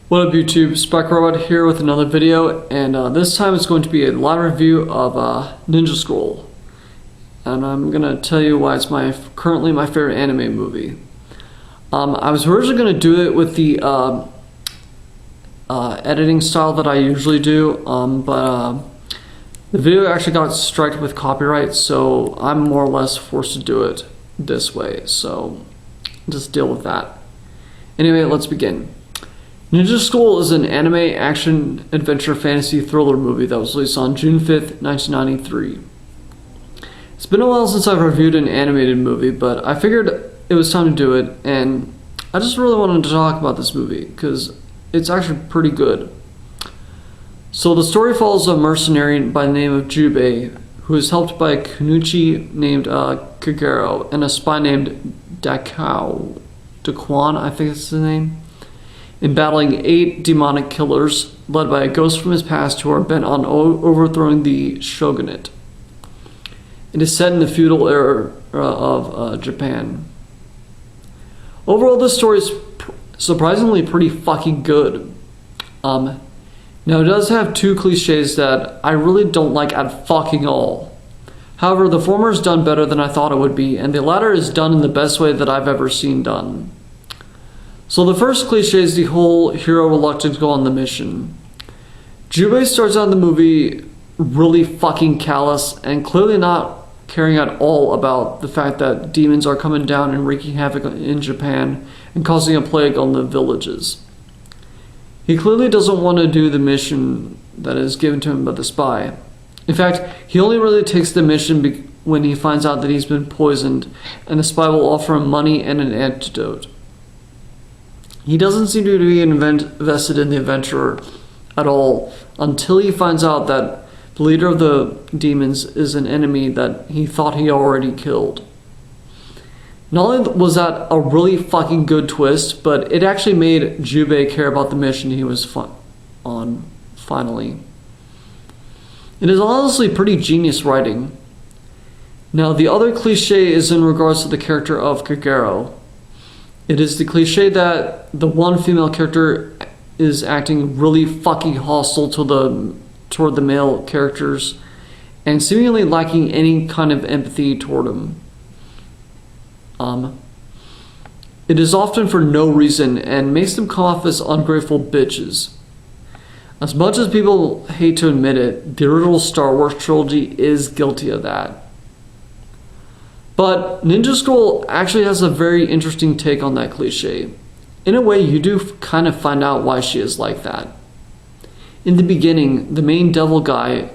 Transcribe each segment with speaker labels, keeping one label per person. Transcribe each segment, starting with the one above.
Speaker 1: What up YouTube, SpecRobot here with another video, and this time it's going to be a live review of Ninja Scroll. And I'm going to tell you why it's currently my favorite anime movie. I was originally going to do it with the editing style that I usually do, but the video actually got striked with copyright, so I'm more or less forced to do it this way, so just deal with that. Anyway, let's begin. Ninja Scroll is an anime action adventure fantasy thriller movie that was released on June 5th, 1993. It's been a while since I've reviewed an animated movie, but I figured it was time to do it, and I just really wanted to talk about this movie because it's actually pretty good. So the story follows a mercenary by the name of Jubei, who is helped by a Kunoichi named Kagero and a spy named Daquan, I think it's the name, in battling 8 demonic killers led by a ghost from his past who are bent on overthrowing the shogunate. It is set in the feudal era of Japan. Overall, this story is surprisingly pretty fucking good. Now it does have 2 cliches that I really don't like at fucking all. However, the former is done better than I thought it would be, and the latter is done in the best way that I've ever seen done. So the first cliche is the whole hero reluctant to go on the mission. Jubei starts out in the movie really fucking callous and clearly not caring at all about the fact that demons are coming down and wreaking havoc in Japan and causing a plague on the villages. He clearly doesn't want to do the mission that is given to him by the spy. In fact, he only really takes the mission when he finds out that he's been poisoned and the spy will offer him money and an antidote. He doesn't seem to be invested in the adventure at all until he finds out that the leader of the demons is an enemy that he thought he already killed. Not only was that a really fucking good twist, but it actually made Jubei care about the mission he was on, finally. It is honestly pretty genius writing. Now, the other cliche is in regards to the character of Kagero. It is the cliche that the one female character is acting really fucking hostile toward the male characters and seemingly lacking any kind of empathy toward them. It is often for no reason and makes them come off as ungrateful bitches. As much as people hate to admit it, the original Star Wars trilogy is guilty of that. But Ninja Scroll actually has a very interesting take on that cliche. In a way, you do kind of find out why she is like that. In the beginning, the main devil guy,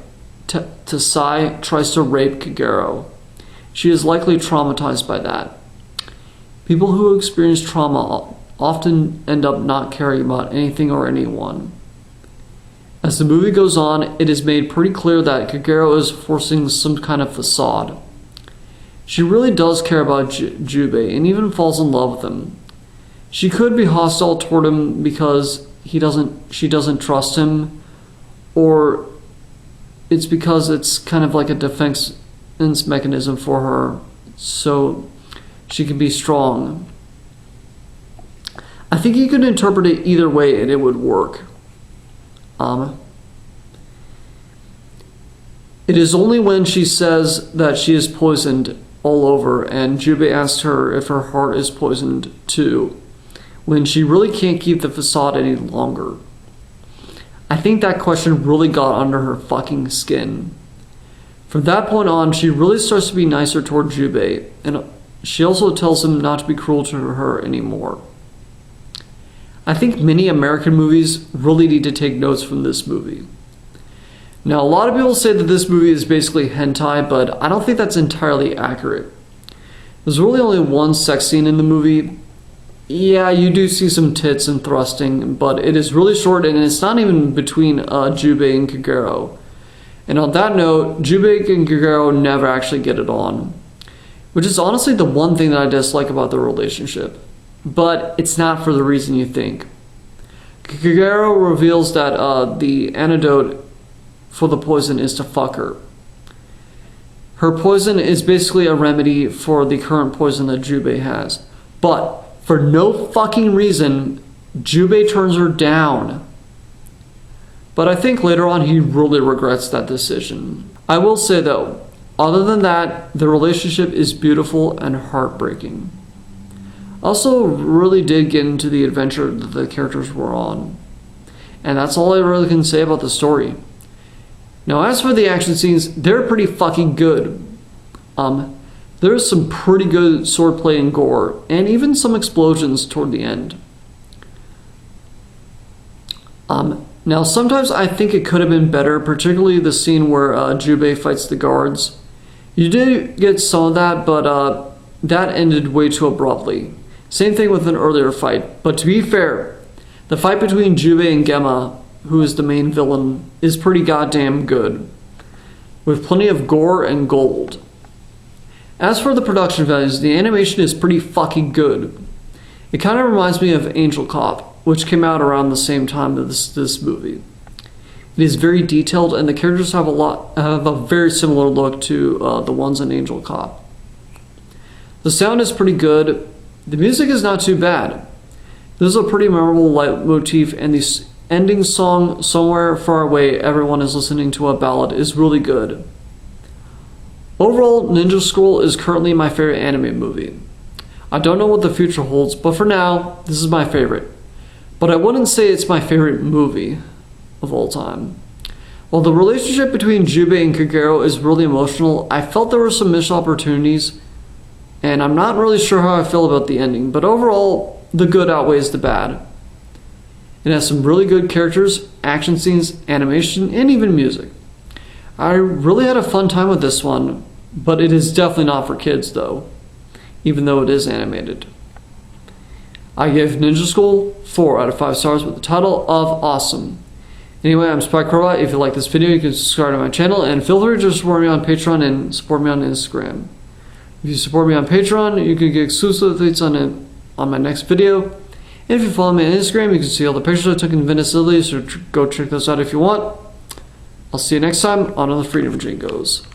Speaker 1: Tasai, tries to rape Kagero. She is likely traumatized by that. People who experience trauma often end up not caring about anything or anyone. As the movie goes on, it is made pretty clear that Kagero is forcing some kind of facade. She really does care about Jubei and even falls in love with him. She could be hostile toward him because she doesn't trust him, or it's because it's kind of like a defense mechanism for her, so she can be strong. I think you could interpret it either way and it would work. It is only when she says that she is poisoned all over and Jubei asks her if her heart is poisoned too, when she really can't keep the facade any longer. I think that question really got under her fucking skin. From that point on, she really starts to be nicer toward Jubei, and she also tells him not to be cruel to her anymore. I think many American movies really need to take notes from this movie. Now, a lot of people say that this movie is basically hentai, but I don't think that's entirely accurate. There's really only one sex scene in the movie. Yeah, you do see some tits and thrusting, but it is really short and it's not even between Jubei and Kagero. And on that note, Jubei and Kagero never actually get it on, which is honestly the one thing that I dislike about the relationship. But it's not for the reason you think. Kagero reveals that the antidote for the poison is to fuck her. Her poison is basically a remedy for the current poison that Jubei has. But for no fucking reason, Jubei turns her down. But I think later on he really regrets that decision. I will say though, other than that, the relationship is beautiful and heartbreaking. Also, really did get into the adventure that the characters were on. And that's all I really can say about the story. Now, as for the action scenes, they're pretty fucking good. There's some pretty good swordplay and gore, and even some explosions toward the end. Now, sometimes I think it could have been better, particularly the scene where Jubei fights the guards. You did get some of that, but that ended way too abruptly. Same thing with an earlier fight. But to be fair, the fight between Jubei and Gemma, who is the main villain, is pretty goddamn good, with plenty of gore and gold. As for the production values, the animation is pretty fucking good. It kind of reminds me of Angel Cop, which came out around the same time as this movie. It is very detailed, and the characters have a very similar look to the ones in Angel Cop. The sound is pretty good. The music is not too bad. There's a pretty memorable leitmotif, and the ending song, Somewhere Far Away, Everyone is Listening to a Ballad, is really good. Overall, Ninja Scroll is currently my favorite anime movie. I don't know what the future holds, but for now, this is my favorite. But I wouldn't say it's my favorite movie of all time. While the relationship between Jubei and Kagero is really emotional, I felt there were some missed opportunities, and I'm not really sure how I feel about the ending, but overall, the good outweighs the bad. It has some really good characters, action scenes, animation, and even music. I really had a fun time with this one, but it is definitely not for kids though, even though it is animated. I gave Ninja Scroll 4 out of 5 stars with the title of Awesome. Anyway, I'm Spike Robot. If you like this video, you can subscribe to my channel, and feel free to support me on Patreon and support me on Instagram. If you support me on Patreon, you can get exclusive updates on my next video. And if you follow me on Instagram, you can see all the pictures I took in Venice, Italy, so go check those out if you want. I'll see you next time on another Freedom Jingos.